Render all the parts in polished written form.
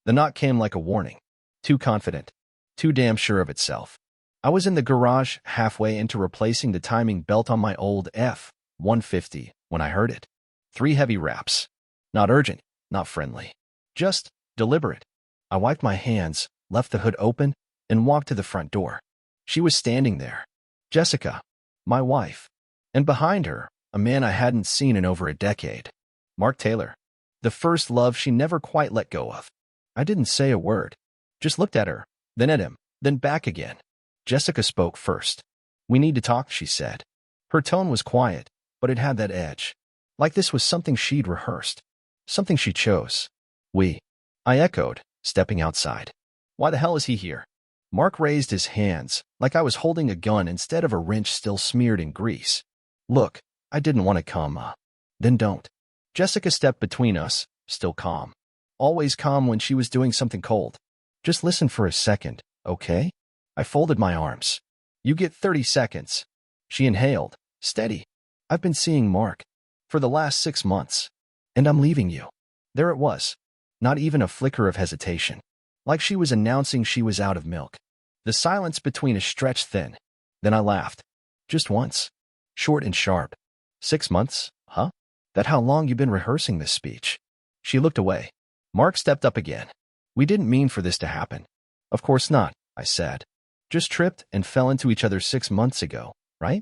The knock came like a warning. Too confident. Too damn sure of itself. I was in the garage, halfway into replacing the timing belt on my old F-150 when I heard it. 3 heavy raps. Not urgent, not friendly. Just deliberate. I wiped my hands, left the hood open, and walked to the front door. She was standing there. Jessica, my wife. And behind her, a man I hadn't seen in over a decade. Mark Taylor. The first love she never quite let go of. I didn't say a word. Just looked at her, then at him, then back again. Jessica spoke first. "We need to talk," she said. Her tone was quiet, but it had that edge. Like this was something she'd rehearsed. Something she chose. "We." I echoed, stepping outside. "Why the hell is he here?" Mark raised his hands, like I was holding a gun instead of a wrench still smeared in grease. "Look, I didn't want to come, Then don't." Jessica stepped between us, still calm. Always calm when she was doing something cold. "Just listen for a second, okay?" I folded my arms. "You get 30 seconds. She inhaled. "Steady. I've been seeing Mark for the last 6 months. And I'm leaving you." There it was. Not even a flicker of hesitation. Like she was announcing she was out of milk. The silence between us stretched thin. Then I laughed. "Just once." Short and sharp. 6 months, huh? That how long you been rehearsing this speech?" She looked away. Mark stepped up again. "We didn't mean for this to happen." "Of course not," I said. "Just tripped and fell into each other 6 months ago, right?"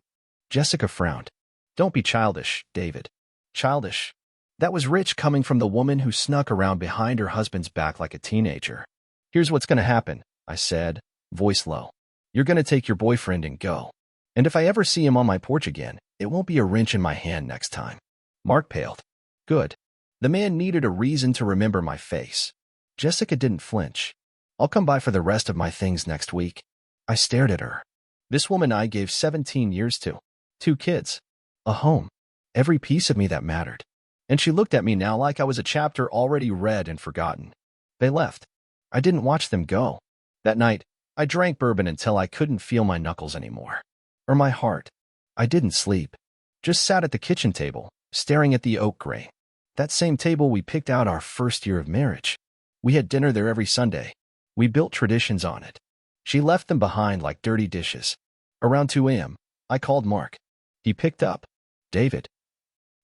Jessica frowned. "Don't be childish, David." Childish. That was rich coming from the woman who snuck around behind her husband's back like a teenager. "Here's what's gonna happen," I said, voice low. "You're gonna take your boyfriend and go. And if I ever see him on my porch again, it won't be a wrench in my hand next time." Mark paled. "Good." The man needed a reason to remember my face. Jessica didn't flinch. "I'll come by for the rest of my things next week." I stared at her. This woman I gave 17 years to. 2 kids. A home. Every piece of me that mattered. And she looked at me now like I was a chapter already read and forgotten. They left. I didn't watch them go. That night, I drank bourbon until I couldn't feel my knuckles anymore. Or my heart. I didn't sleep. Just sat at the kitchen table, staring at the oak grain. That same table we picked out our first year of marriage. We had dinner there every Sunday. We built traditions on it. She left them behind like dirty dishes. Around 2 a.m., I called Mark. He picked up. "David."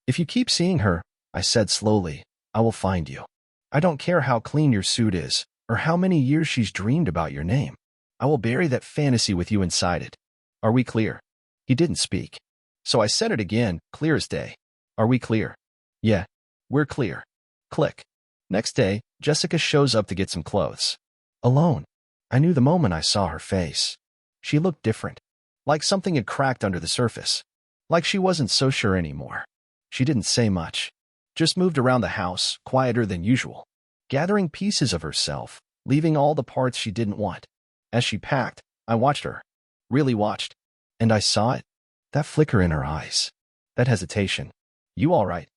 "If you keep seeing her," I said slowly, "I will find you. I don't care how clean your suit is, or how many years she's dreamed about your name. I will bury that fantasy with you inside it. Are we clear?" He didn't speak. So I said it again, clear as day. "Are we clear?" "Yeah, we're clear." Click. Next day, Jessica shows up to get some clothes. Alone. I knew the moment I saw her face. She looked different. Like something had cracked under the surface. Like she wasn't so sure anymore. She didn't say much. Just moved around the house, quieter than usual. Gathering pieces of herself, leaving all the parts she didn't want. As she packed, I watched her. Really watched. And I saw it. That flicker in her eyes. That hesitation. "You all right?"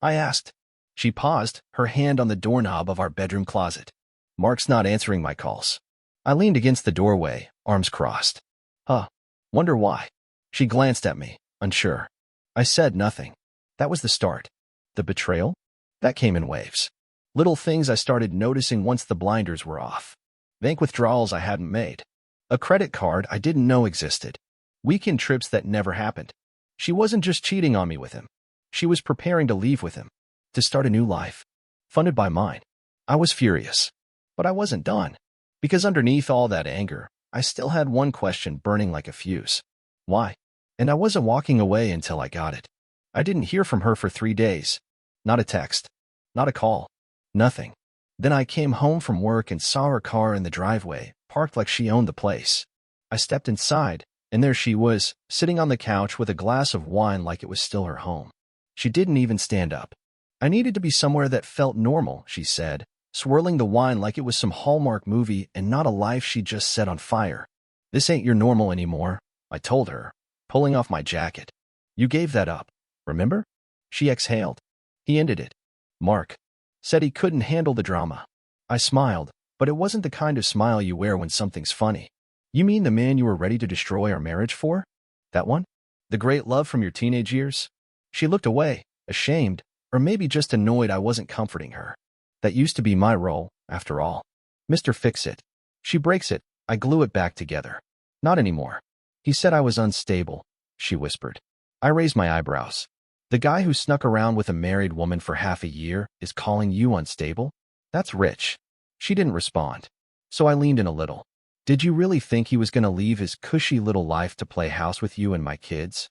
I asked. She paused, her hand on the doorknob of our bedroom closet. "Mark's not answering my calls." I leaned against the doorway, arms crossed. "Huh. Wonder why." She glanced at me, unsure. I said nothing. That was the start. The betrayal? That came in waves. Little things I started noticing once the blinders were off. Bank withdrawals I hadn't made. A credit card I didn't know existed. Weekend trips that never happened. She wasn't just cheating on me with him. She was preparing to leave with him. To start a new life. Funded by mine. I was furious. But I wasn't done. Because underneath all that anger, I still had one question burning like a fuse. Why? And I wasn't walking away until I got it. I didn't hear from her for 3 days. Not a text. Not a call. Nothing. Then I came home from work and saw her car in the driveway, parked like she owned the place. I stepped inside, and there she was, sitting on the couch with a glass of wine like it was still her home. She didn't even stand up. "I needed to be somewhere that felt normal," she said, swirling the wine like it was some Hallmark movie and not a life she just set on fire. "This ain't your normal anymore," I told her, pulling off my jacket. "You gave that up, remember?" She exhaled. "He ended it. Mark. Said he couldn't handle the drama." I smiled, but it wasn't the kind of smile you wear when something's funny. "You mean the man you were ready to destroy our marriage for? That one? The great love from your teenage years?" She looked away, ashamed, or maybe just annoyed I wasn't comforting her. That used to be my role, after all. Mr. Fix-It. She breaks it. I glue it back together. Not anymore. He said I was unstable, she whispered. I raised my eyebrows. The guy who snuck around with a married woman for half a year is calling you unstable? That's rich. She didn't respond. So I leaned in a little. Did you really think he was going to leave his cushy little life to play house with you and my kids?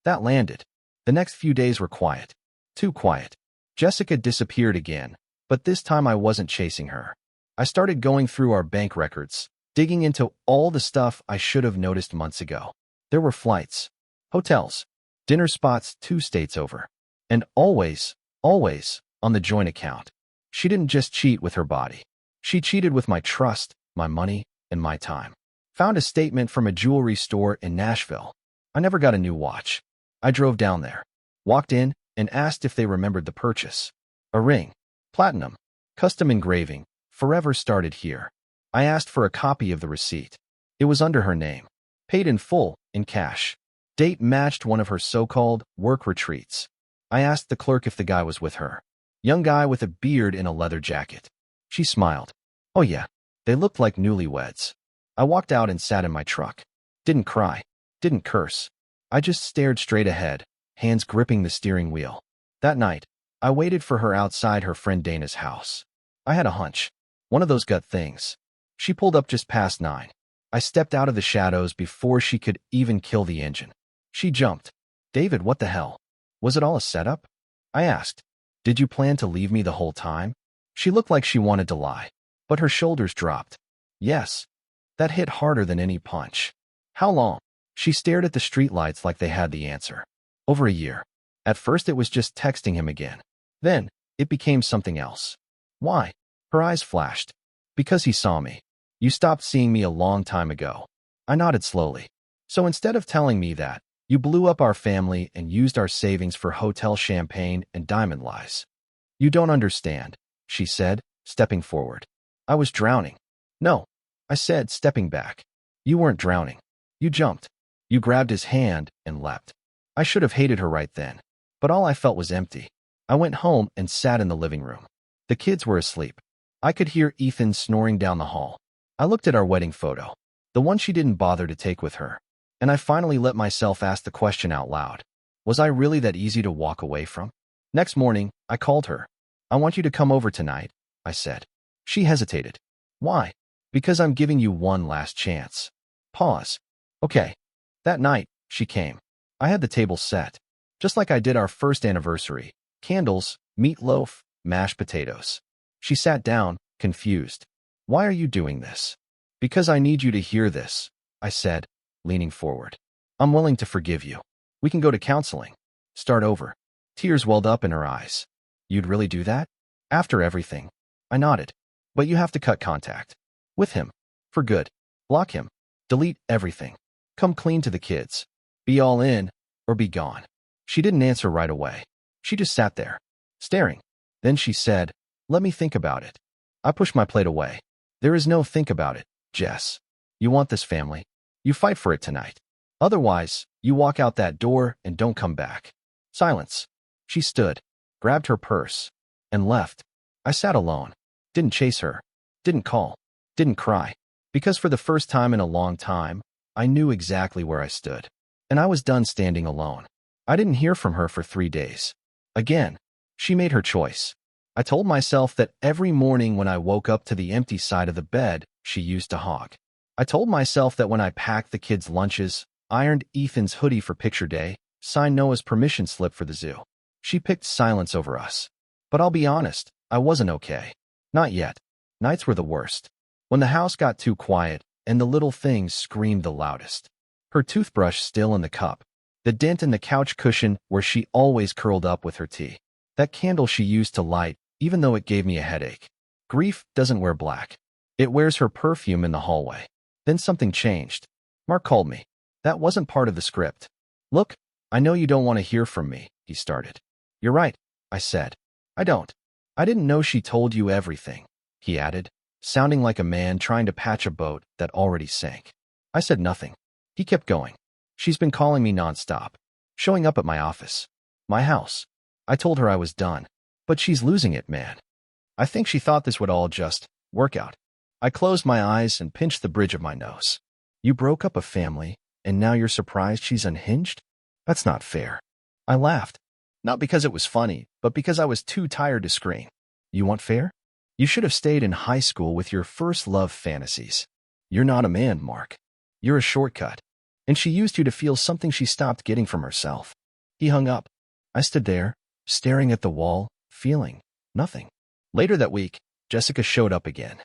That landed. The next few days were quiet. Too quiet. Jessica disappeared again, but this time I wasn't chasing her. I started going through our bank records, digging into all the stuff I should have noticed months ago. There were flights, hotels, dinner spots 2 states over, and always on the joint account. She didn't just cheat with her body. She cheated with my trust, my money, and my time. Found a statement from a jewelry store in Nashville. I never got a new watch. I drove down there, walked in, and asked if they remembered the purchase. A ring, platinum, custom engraving, forever started here. I asked for a copy of the receipt. It was under her name. Paid in full, in cash. Date matched one of her so-called work retreats. I asked the clerk if the guy was with her. Young guy with a beard in a leather jacket. She smiled. Oh yeah, they looked like newlyweds. I walked out and sat in my truck. Didn't cry. Didn't curse. I just stared straight ahead, hands gripping the steering wheel. That night, I waited for her outside her friend Dana's house. I had a hunch. One of those gut things. She pulled up just past 9. I stepped out of the shadows before she could even kill the engine. She jumped. David, what the hell? Was it all a setup? I asked. Did you plan to leave me the whole time? She looked like she wanted to lie, but her shoulders dropped. Yes. That hit harder than any punch. How long? She stared at the streetlights like they had the answer. Over a year. At first it was just texting him again. Then, it became something else. Why? Her eyes flashed. Because he saw me. You stopped seeing me a long time ago. I nodded slowly. So instead of telling me that, you blew up our family and used our savings for hotel champagne and diamond lies. You don't understand, she said, stepping forward. I was drowning. No, I said, stepping back. You weren't drowning. You jumped. You grabbed his hand and leapt. I should have hated her right then, but all I felt was empty. I went home and sat in the living room. The kids were asleep. I could hear Ethan snoring down the hall. I looked at our wedding photo, the one she didn't bother to take with her, and I finally let myself ask the question out loud. Was I really that easy to walk away from? Next morning, I called her. I want you to come over tonight, I said. She hesitated. Why? Because I'm giving you one last chance. Pause. Okay. That night, she came. I had the table set, just like I did our first anniversary. Candles, meatloaf, mashed potatoes. She sat down, confused. Why are you doing this? Because I need you to hear this, I said, leaning forward. I'm willing to forgive you. We can go to counseling. Start over. Tears welled up in her eyes. You'd really do that? After everything. I nodded. But you have to cut contact. With him. For good. Block him. Delete everything. Come clean to the kids. Be all in, or be gone. She didn't answer right away. She just sat there, staring. Then she said, let me think about it. I pushed my plate away. There is no think about it, Jess. You want this family. You fight for it tonight. Otherwise, you walk out that door and don't come back. Silence. She stood, grabbed her purse, and left. I sat alone. Didn't chase her. Didn't call. Didn't cry. Because for the first time in a long time, I knew exactly where I stood. And I was done standing alone. I didn't hear from her for 3 days. Again, she made her choice. I told myself that every morning when I woke up to the empty side of the bed she used to hog. I told myself that when I packed the kids' lunches, ironed Ethan's hoodie for picture day, signed Noah's permission slip for the zoo. She picked silence over us. But I'll be honest, I wasn't okay. Not yet. Nights were the worst. When the house got too quiet and the little things screamed the loudest. Her toothbrush still in the cup. The dent in the couch cushion where she always curled up with her tea. That candle she used to light, even though it gave me a headache. Grief doesn't wear black. It wears her perfume in the hallway. Then something changed. Mark called me. That wasn't part of the script. Look, I know you don't want to hear from me, he started. You're right, I said. I don't. I didn't know she told you everything, he added, sounding like a man trying to patch a boat that already sank. I said nothing. He kept going. She's been calling me nonstop, showing up at my office, my house. I told her I was done, but she's losing it, man. I think she thought this would all just work out. I closed my eyes and pinched the bridge of my nose. You broke up a family, and now you're surprised she's unhinged? That's not fair. I laughed. Not because it was funny, but because I was too tired to scream. You want fair? You should have stayed in high school with your first love fantasies. You're not a man, Mark. You're a shortcut. And she used you to feel something she stopped getting from herself. He hung up. I stood there, staring at the wall, feeling nothing. Later that week, Jessica showed up again.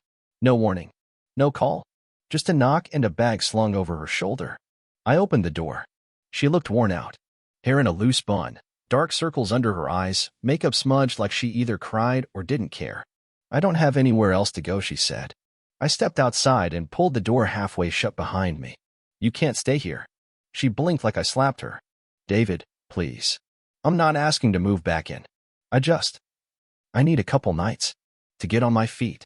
No warning. No call. Just a knock and a bag slung over her shoulder. I opened the door. She looked worn out. Hair in a loose bun, dark circles under her eyes, makeup smudged like she either cried or didn't care. I don't have anywhere else to go, she said. I stepped outside and pulled the door halfway shut behind me. You can't stay here. She blinked like I slapped her. David, please. I'm not asking to move back in. I need a couple nights to get on my feet.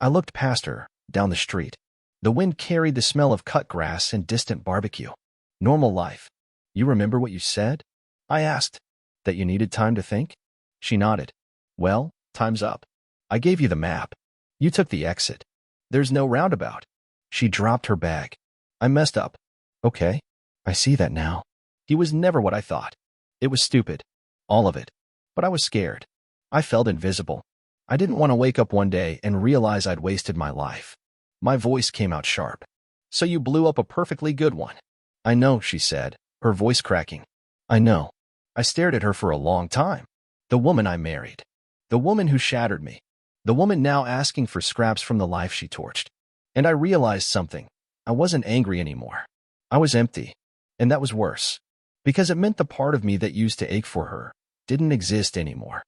I looked past her, down the street. The wind carried the smell of cut grass and distant barbecue. Normal life. You remember what you said? I asked. That you needed time to think? She nodded. Well, time's up. I gave you the map. You took the exit. There's no roundabout. She dropped her bag. I messed up. Okay. I see that now. He was never what I thought. It was stupid. All of it. But I was scared. I felt invisible. I didn't want to wake up one day and realize I'd wasted my life. My voice came out sharp. So you blew up a perfectly good one. I know, she said, her voice cracking. I know. I stared at her for a long time. The woman I married. The woman who shattered me. The woman now asking for scraps from the life she torched. And I realized something. I wasn't angry anymore. I was empty. And that was worse. Because it meant the part of me that used to ache for her didn't exist anymore.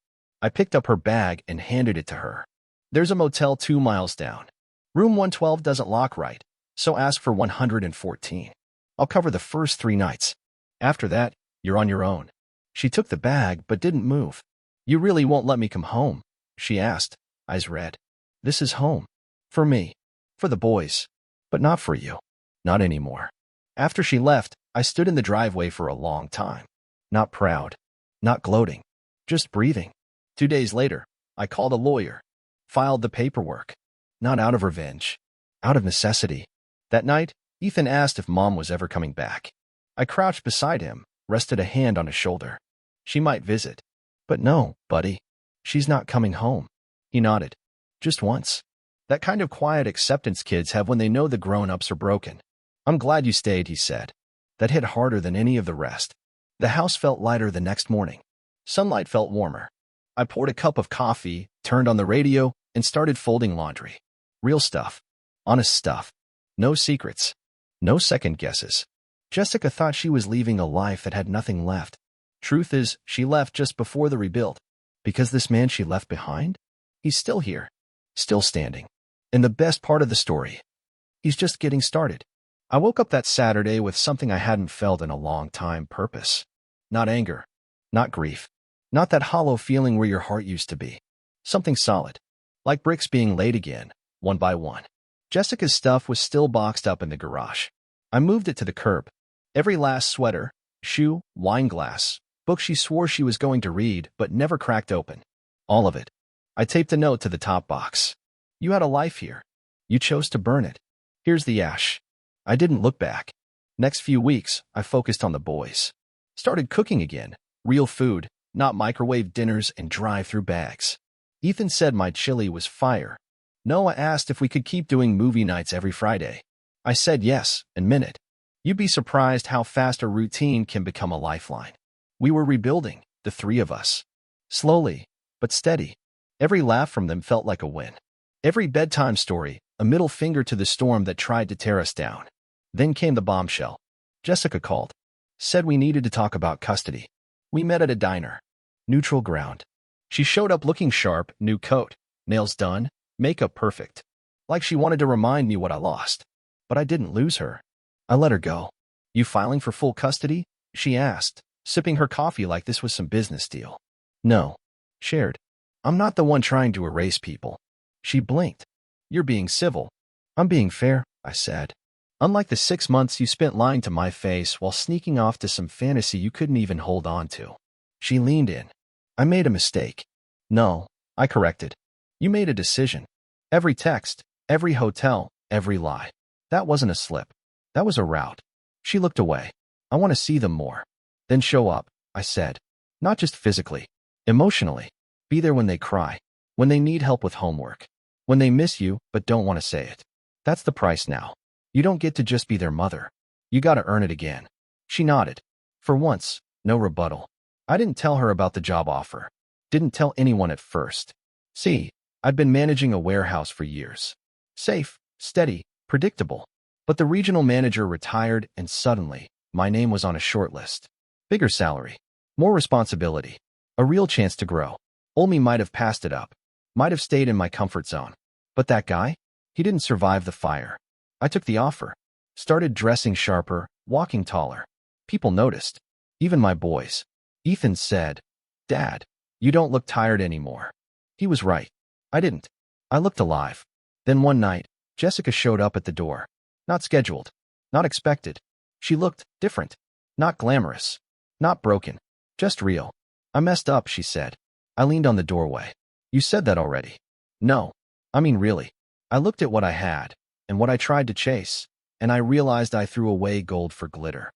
I picked up her bag and handed it to her. There's a motel 2 miles down. Room 112 doesn't lock right, so ask for 114. I'll cover the first 3 nights. After that, you're on your own. She took the bag but didn't move. You really won't let me come home? She asked, eyes red. This is home. For me. For the boys. But not for you. Not anymore. After she left, I stood in the driveway for a long time. Not proud. Not gloating. Just breathing. 2 days later, I called a lawyer. Filed the paperwork. Not out of revenge. Out of necessity. That night, Ethan asked if Mom was ever coming back. I crouched beside him, rested a hand on his shoulder. She might visit. But no, buddy. She's not coming home. He nodded. Just once. That kind of quiet acceptance kids have when they know the grown-ups are broken. I'm glad you stayed, he said. That hit harder than any of the rest. The house felt lighter the next morning. Sunlight felt warmer. I poured a cup of coffee, turned on the radio, and started folding laundry. Real stuff. Honest stuff. No secrets. No second guesses. Jessica thought she was leaving a life that had nothing left. Truth is, she left just before the rebuild. Because this man she left behind? He's still here. Still standing. And the best part of the story, he's just getting started. I woke up that Saturday with something I hadn't felt in a long time: purpose. Not anger. Not grief. Not that hollow feeling where your heart used to be. Something solid. Like bricks being laid again, one by one. Jessica's stuff was still boxed up in the garage. I moved it to the curb. Every last sweater, shoe, wine glass, book she swore she was going to read but never cracked open. All of it. I taped a note to the top box. You had a life here. You chose to burn it. Here's the ash. I didn't look back. Next few weeks, I focused on the boys. Started cooking again. Real food, not microwave dinners and drive-through bags. Ethan said my chili was fire. Noah asked if we could keep doing movie nights every Friday. I said yes, and meant it. You'd be surprised how fast a routine can become a lifeline. We were rebuilding, the 3 of us. Slowly, but steady. Every laugh from them felt like a win. Every bedtime story, a middle finger to the storm that tried to tear us down. Then came the bombshell. Jessica called. Said we needed to talk about custody. We met at a diner. Neutral ground. She showed up looking sharp, new coat, nails done, makeup perfect. Like she wanted to remind me what I lost. But I didn't lose her. I let her go. You filing for full custody? She asked, sipping her coffee like this was some business deal. No. Shared. I'm not the one trying to erase people. She blinked. You're being civil. I'm being fair, I said. Unlike the 6 months you spent lying to my face while sneaking off to some fantasy you couldn't even hold on to. She leaned in. I made a mistake. No, I corrected. You made a decision. Every text, Every hotel, every lie. That wasn't a slip. That was a route. She looked away. I want to see them more. Then show up, I said. Not just physically. Emotionally. Be there when they cry. When they need help with homework. When they miss you but don't want to say it. That's the price now. You don't get to just be their mother. You gotta earn it again. She nodded. For once, no rebuttal. I didn't tell her about the job offer. Didn't tell anyone at first. See, I'd been managing a warehouse for years. Safe, steady, predictable. But the regional manager retired and suddenly, my name was on a short list. Bigger salary. More responsibility. A real chance to grow. Old me might have passed it up. Might have stayed in my comfort zone. But that guy? He didn't survive the fire. I took the offer. Started dressing sharper, walking taller. People noticed. Even my boys. Ethan said, "Dad, you don't look tired anymore." He was right. I didn't. I looked alive. Then one night, Jessica showed up at the door. Not scheduled. Not expected. She looked different. Not glamorous. Not broken. Just real. "I messed up," she said. I leaned on the doorway. "You said that already." "No. I mean really." I looked at what I had, and what I tried to chase, and I realized I threw away gold for glitter.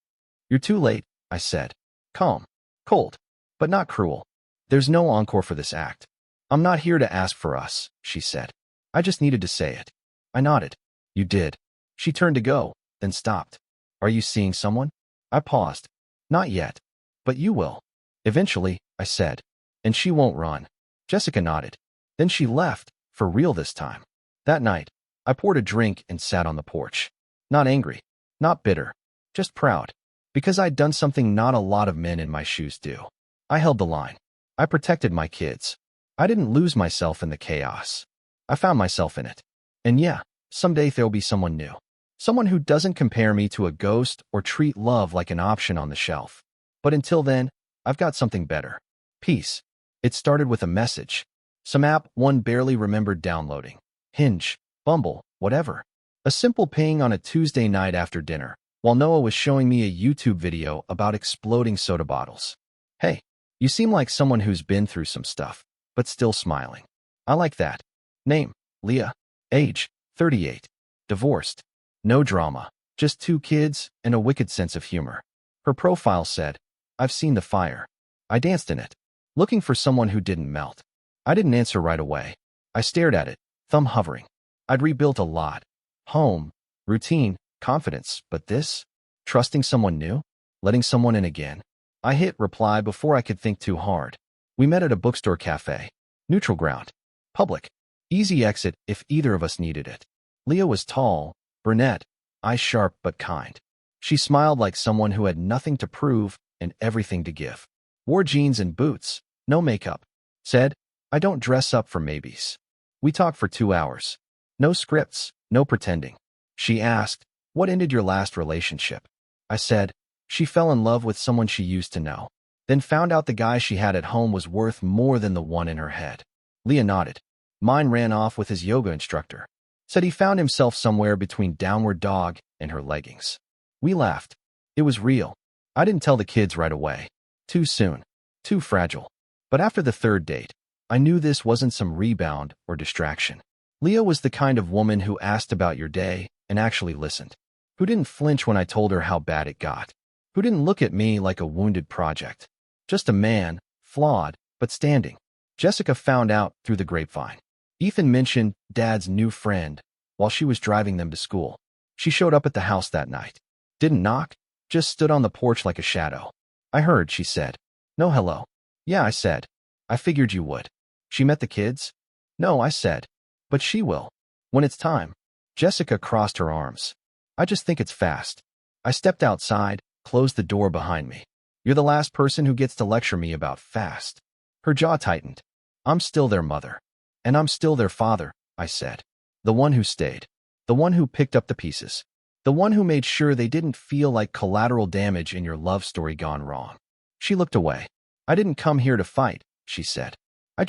"You're too late," I said. Calm. Cold. But not cruel. "There's no encore for this act. I'm not here to ask for us," she said. "I just needed to say it." I nodded. "You did." She turned to go, then stopped. "Are you seeing someone?" I paused. "Not yet. But you will." "Eventually," I said. "And she won't run." Jessica nodded. Then she left, for real this time. That night, I poured a drink and sat on the porch. Not angry. Not bitter. Just proud. Because I'd done something not a lot of men in my shoes do. I held the line. I protected my kids. I didn't lose myself in the chaos. I found myself in it. And yeah, someday there'll be someone new. Someone who doesn't compare me to a ghost or treat love like an option on the shelf. But until then, I've got something better. Peace. It started with a message. Some app one barely remembered downloading. Hinge, Bumble, whatever. A simple ping on a Tuesday night after dinner, while Noah was showing me a YouTube video about exploding soda bottles. "Hey, you seem like someone who's been through some stuff, but still smiling." I like that. Name, Leah. Age, 38. Divorced. No drama. Just 2 kids and a wicked sense of humor. Her profile said, "I've seen the fire." I danced in it, looking for someone who didn't melt. I didn't answer right away. I stared at it, thumb hovering. I'd rebuilt a lot. Home, routine, confidence, but this? Trusting someone new? Letting someone in again? I hit reply before I could think too hard. We met at a bookstore cafe. Neutral ground. Public. Easy exit if either of us needed it. Leah was tall, brunette, eyes sharp but kind. She smiled like someone who had nothing to prove and everything to give. Wore jeans and boots, no makeup. Said, "I don't dress up for maybes." We talked for 2 hours. No scripts, no pretending. She asked, "What ended your last relationship?" I said, "She fell in love with someone she used to know. Then found out the guy she had at home was worth more than the one in her head." Leah nodded. Mine ran off with his yoga instructor. Said he found himself somewhere between downward dog and her leggings. We laughed. It was real. I didn't tell the kids right away. Too soon. Too fragile. But after the 3rd date, I knew this wasn't some rebound or distraction. Leah was the kind of woman who asked about your day and actually listened. Who didn't flinch when I told her how bad it got. Who didn't look at me like a wounded project. Just a man, flawed, but standing. Jessica found out through the grapevine. Ethan mentioned Dad's new friend while she was driving them to school. She showed up at the house that night. Didn't knock, just stood on the porch like a shadow. "I heard," she said. "No hello." "Yeah," I said. "I figured you would." "She met the kids?" "No," I said. "But she will. When it's time." Jessica crossed her arms. "I just think it's fast." I stepped outside, closed the door behind me. "You're the last person who gets to lecture me about fast." Her jaw tightened. "I'm still their mother. And I'm still their father," I said. "The one who stayed. The one who picked up the pieces. The one who made sure they didn't feel like collateral damage in your love story gone wrong." She looked away. "I didn't come here to fight," she said. I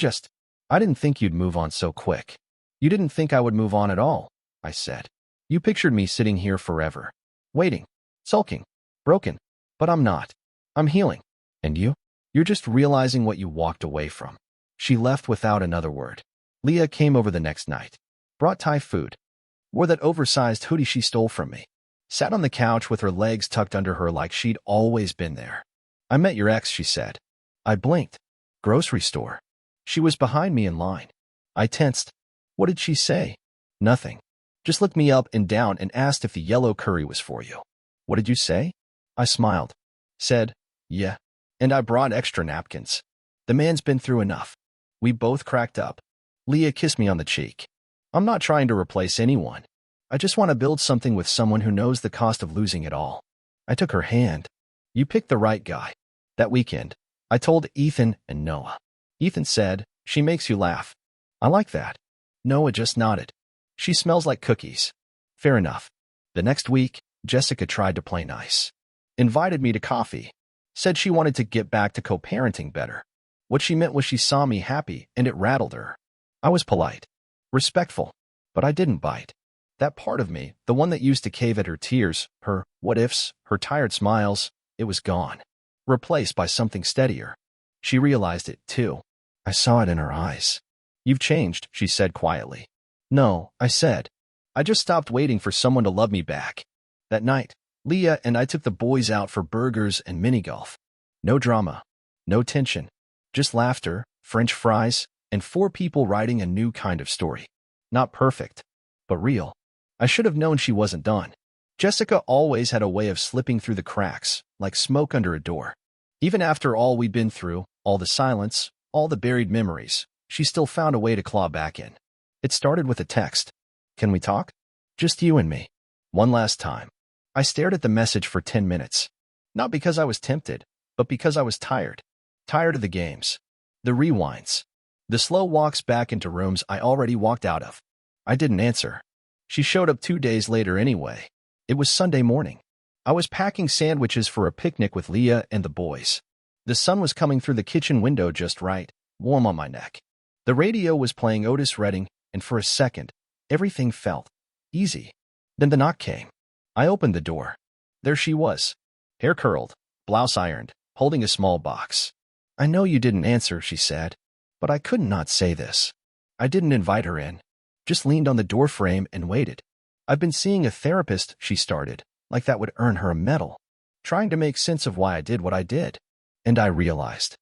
didn't think you'd move on so quick." "You didn't think I would move on at all," I said. "You pictured me sitting here forever. Waiting. Sulking. Broken. But I'm not. I'm healing. And you? You're just realizing what you walked away from." She left without another word. Leah came over the next night. Brought Thai food. wore that oversized hoodie she stole from me, sat on the couch with her legs tucked under her like she'd always been there. I met your ex, she said. I blinked. Grocery store. She was behind me in line. I tensed. What did she say? Nothing. Just looked me up and down and asked if the yellow curry was for you. What did you say? I smiled. Said, yeah. And I brought extra napkins. The man's been through enough. We both cracked up. Leah kissed me on the cheek. I'm not trying to replace anyone. I just want to build something with someone who knows the cost of losing it all. I took her hand. You picked the right guy. That weekend, I told Ethan and Noah. Ethan said, she makes you laugh. I like that. Noah just nodded. She smells like cookies. Fair enough. The next week, Jessica tried to play nice. Invited me to coffee. Said she wanted to get back to co-parenting better. What she meant was she saw me happy and it rattled her. I was polite. Respectful. But I didn't bite. That part of me, the one that used to cave at her tears, her what-ifs, her tired smiles, it was gone. Replaced by something steadier. She realized it, too. I saw it in her eyes. You've changed, she said quietly. No, I said. I just stopped waiting for someone to love me back. That night, Leah and I took the boys out for burgers and mini-golf. No drama. No tension. Just laughter, French fries, and 4 people writing a new kind of story. Not perfect, but real. I should have known she wasn't done. Jessica always had a way of slipping through the cracks, like smoke under a door. Even after all we'd been through, all the silence, all the buried memories, she still found a way to claw back in. It started with a text. Can we talk? Just you and me. One last time. I stared at the message for 10 minutes. Not because I was tempted, but because I was tired. Tired of the games. The rewinds. The slow walks back into rooms I already walked out of. I didn't answer. She showed up 2 days later anyway. It was Sunday morning. I was packing sandwiches for a picnic with Leah and the boys. The sun was coming through the kitchen window just right, warm on my neck. The radio was playing Otis Redding, and for a second, everything felt easy. Then the knock came. I opened the door. There she was. Hair curled, blouse ironed, holding a small box. I know you didn't answer, she said. But I couldn't not say this. I didn't invite her in. Just leaned on the doorframe and waited. I've been seeing a therapist, she started, like that would earn her a medal, trying to make sense of why I did what I did. And I realized.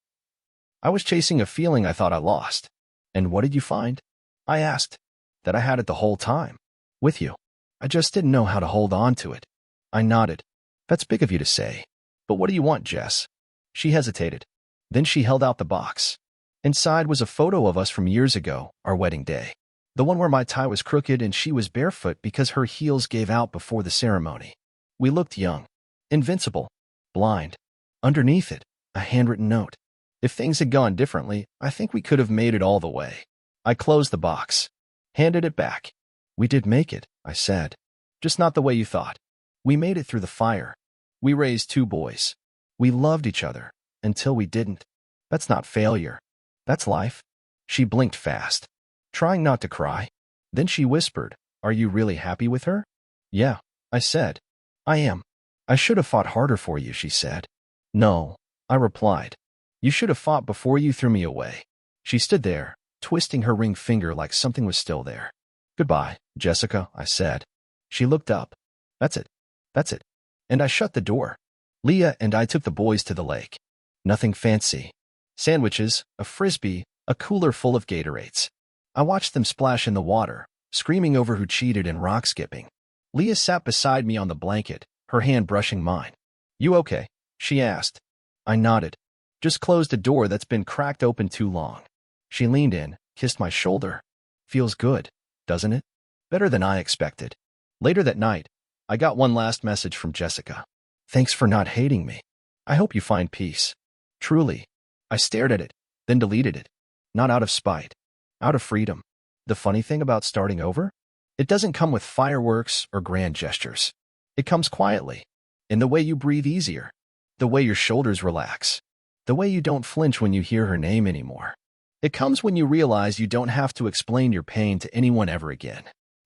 I was chasing a feeling I thought I lost. And what did you find? I asked. That I had it the whole time. With you. I just didn't know how to hold on to it. I nodded. That's big of you to say. But what do you want, Jess? She hesitated. Then she held out the box. Inside was a photo of us from years ago, our wedding day. The one where my tie was crooked and she was barefoot because her heels gave out before the ceremony. We looked young, invincible, blind. Underneath it, a handwritten note. If things had gone differently, I think we could have made it all the way. I closed the box, handed it back. We did make it, I said. Just not the way you thought. We made it through the fire. We raised 2 boys. We loved each other, until we didn't. That's not failure. That's life. She blinked fast, trying not to cry. Then she whispered, Are you really happy with her? Yeah, I said. I am. I should have fought harder for you, she said. No, I replied. You should have fought before you threw me away. She stood there, twisting her ring finger like something was still there. Goodbye, Jessica, I said. She looked up. That's it. That's it. And I shut the door. Leah and I took the boys to the lake. Nothing fancy. Sandwiches, a frisbee, a cooler full of Gatorades. I watched them splash in the water, screaming over who cheated and rock skipping. Leah sat beside me on the blanket, her hand brushing mine. You okay? She asked. I nodded. Just closed a door that's been cracked open too long. She leaned in, kissed my shoulder. Feels good, doesn't it? Better than I expected. Later that night, I got one last message from Jessica. Thanks for not hating me. I hope you find peace. Truly. I stared at it, then deleted it. Not out of spite. Out of freedom. The funny thing about starting over? It doesn't come with fireworks or grand gestures. It comes quietly. In the way you breathe easier. The way your shoulders relax. The way you don't flinch when you hear her name anymore. It comes when you realize you don't have to explain your pain to anyone ever again.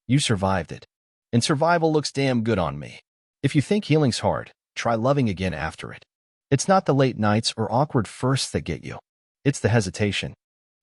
You survived it. And survival looks damn good on me. If you think healing's hard, try loving again after it. It's not the late nights or awkward firsts that get you. It's the hesitation.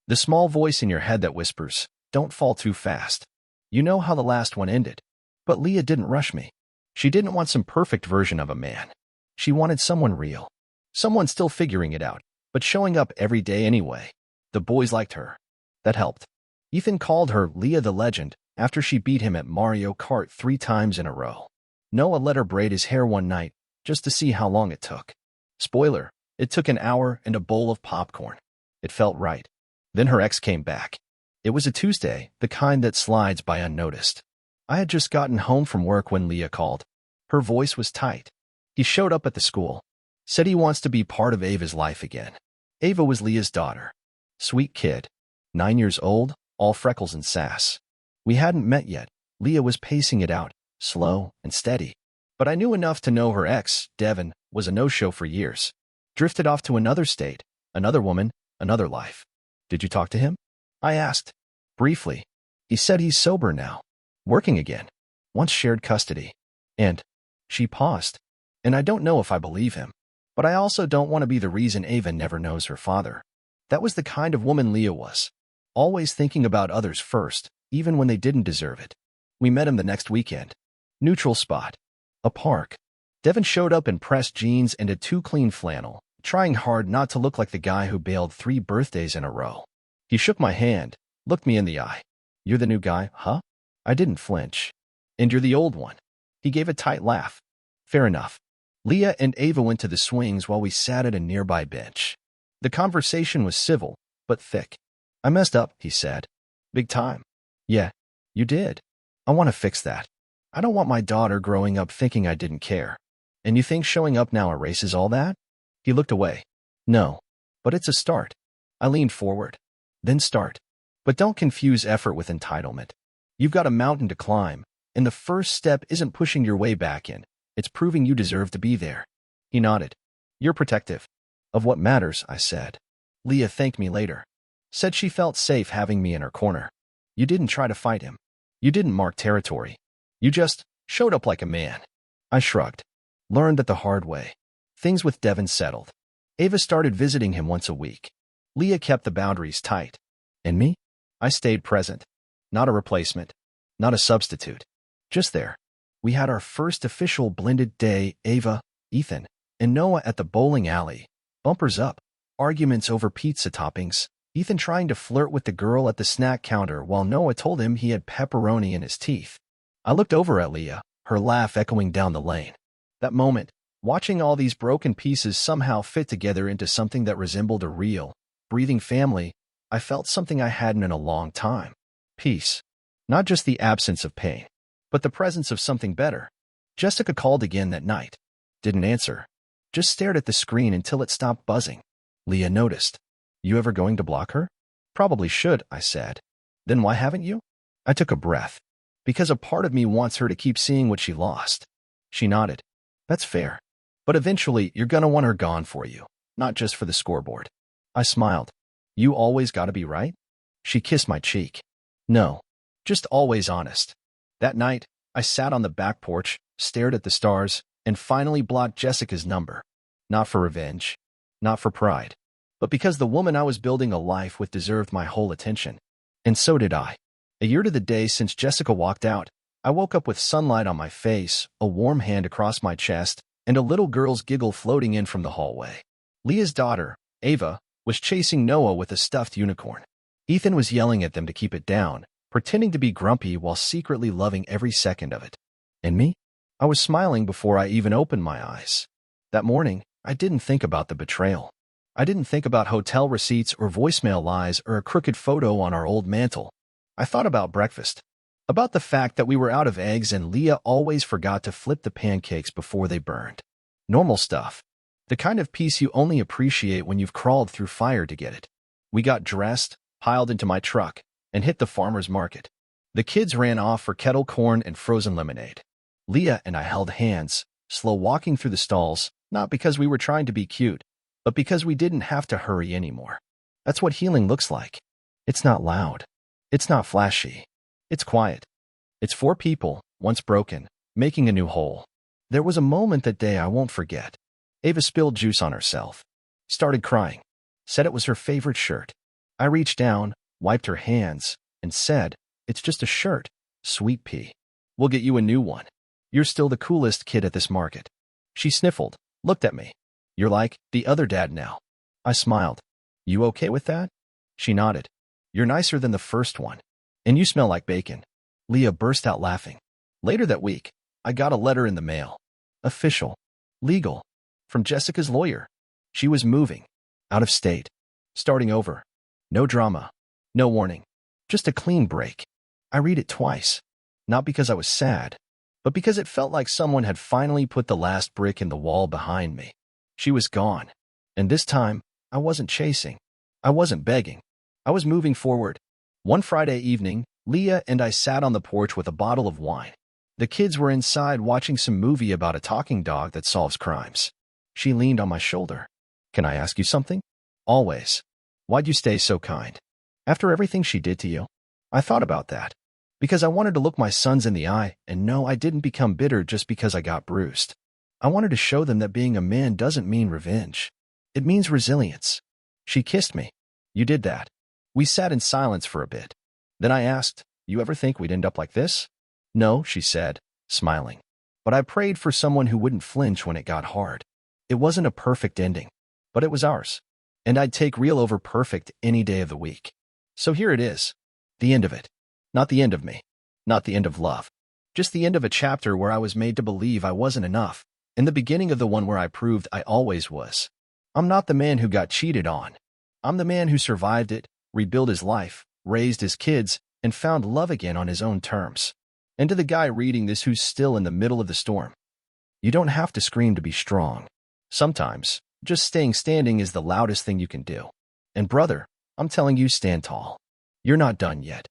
The small voice in your head that whispers, don't fall too fast. You know how the last one ended. But Leah didn't rush me. She didn't want some perfect version of a man. She wanted someone real. Someone still figuring it out, but showing up every day anyway. The boys liked her. That helped. Ethan called her Leah the Legend after she beat him at Mario Kart 3 times in a row. Noah let her braid his hair one night just to see how long it took. Spoiler, it took an hour and a bowl of popcorn. It felt right. Then her ex came back. It was a Tuesday, the kind that slides by unnoticed. I had just gotten home from work when Leah called. Her voice was tight. He showed up at the school. Said he wants to be part of Ava's life again. Ava was Leah's daughter. Sweet kid. 9 years old, all freckles and sass. We hadn't met yet. Leah was pacing it out, slow and steady. But I knew enough to know her ex, Devin, was a no-show for years. Drifted off to another state, another woman, another life. Did you talk to him? I asked. Briefly. He said he's sober now. Working again. Once shared custody. And she paused. And I don't know if I believe him. But I also don't want to be the reason Ava never knows her father. That was the kind of woman Leah was. Always thinking about others first, even when they didn't deserve it. We met him the next weekend. Neutral spot. A park. Devin showed up in pressed jeans and a too-clean flannel, trying hard not to look like the guy who bailed 3 birthdays in a row. He shook my hand, looked me in the eye. You're the new guy, huh? I didn't flinch. And you're the old one. He gave a tight laugh. Fair enough. Leah and Ava went to the swings while we sat at a nearby bench. The conversation was civil, but thick. I messed up, he said. Big time. Yeah, you did. I want to fix that. I don't want my daughter growing up thinking I didn't care. And you think showing up now erases all that? He looked away. No, but it's a start. I leaned forward. Then start. But don't confuse effort with entitlement. You've got a mountain to climb, and the first step isn't pushing your way back in. It's proving you deserve to be there. He nodded. You're protective. Of what matters, I said. Leah thanked me later. Said she felt safe having me in her corner. You didn't try to fight him. You didn't mark territory. You just showed up like a man. I shrugged. Learned that the hard way. Things with Devin settled. Ava started visiting him once a week. Leah kept the boundaries tight. And me? I stayed present. Not a replacement. Not a substitute. Just there. We had our first official blended day, Ava, Ethan, and Noah at the bowling alley. Bumpers up. Arguments over pizza toppings. Ethan trying to flirt with the girl at the snack counter while Noah told him he had pepperoni in his teeth. I looked over at Leah, her laugh echoing down the lane. That moment, watching all these broken pieces somehow fit together into something that resembled a real, breathing family, I felt something I hadn't in a long time. Peace. Not just the absence of pain, but the presence of something better. Jessica called again that night. Didn't answer. Just stared at the screen until it stopped buzzing. Leah noticed. You ever going to block her? Probably should, I said. Then why haven't you? I took a breath. Because a part of me wants her to keep seeing what she lost. She nodded. That's fair. But eventually, you're gonna want her gone for you, not just for the scoreboard. I smiled. You always gotta be right? She kissed my cheek. No. Just always honest. That night, I sat on the back porch, stared at the stars, and finally blocked Jessica's number. Not for revenge. Not for pride. But because the woman I was building a life with deserved my whole attention. And so did I. A year to the day since Jessica walked out, I woke up with sunlight on my face, a warm hand across my chest, and a little girl's giggle floating in from the hallway. Leah's daughter, Ava, was chasing Noah with a stuffed unicorn. Ethan was yelling at them to keep it down, pretending to be grumpy while secretly loving every second of it. And me? I was smiling before I even opened my eyes. That morning, I didn't think about the betrayal. I didn't think about hotel receipts or voicemail lies or a crooked photo on our old mantle. I thought about breakfast. About the fact that we were out of eggs and Leah always forgot to flip the pancakes before they burned. Normal stuff. The kind of peace you only appreciate when you've crawled through fire to get it. We got dressed, piled into my truck, and hit the farmer's market. The kids ran off for kettle corn and frozen lemonade. Leah and I held hands, slow walking through the stalls, not because we were trying to be cute, but because we didn't have to hurry anymore. That's what healing looks like. It's not loud. It's not flashy. It's quiet. It's 4 people, once broken, making a new whole. There was a moment that day I won't forget. Ava spilled juice on herself. Started crying. Said it was her favorite shirt. I reached down, wiped her hands, and said, It's just a shirt, sweet pea. We'll get you a new one. You're still the coolest kid at this market. She sniffled, looked at me. You're like the other dad now. I smiled. You okay with that? She nodded. You're nicer than the first one. And you smell like bacon. Leah burst out laughing. Later that week, I got a letter in the mail. Official. Legal. From Jessica's lawyer. She was moving. Out of state. Starting over. No drama. No warning. Just a clean break. I read it twice. Not because I was sad, but because it felt like someone had finally put the last brick in the wall behind me. She was gone. And this time, I wasn't chasing. I wasn't begging. I was moving forward. One Friday evening, Leah and I sat on the porch with a bottle of wine. The kids were inside watching some movie about a talking dog that solves crimes. She leaned on my shoulder. Can I ask you something? Always. Why'd you stay so kind? After everything she did to you? I thought about that. Because I wanted to look my sons in the eye and know I didn't become bitter just because I got bruised. I wanted to show them that being a man doesn't mean revenge. It means resilience. She kissed me. You did that. We sat in silence for a bit. Then I asked, you ever think we'd end up like this? No, she said, smiling. But I prayed for someone who wouldn't flinch when it got hard. It wasn't a perfect ending, but it was ours. And I'd take real over perfect any day of the week. So here it is. The end of it. Not the end of me. Not the end of love. Just the end of a chapter where I was made to believe I wasn't enough, and the beginning of the one where I proved I always was. I'm not the man who got cheated on. I'm the man who survived it, rebuilt his life, raised his kids, and found love again on his own terms. And to the guy reading this who's still in the middle of the storm, you don't have to scream to be strong. Sometimes, just staying standing is the loudest thing you can do. And brother, I'm telling you, stand tall. You're not done yet.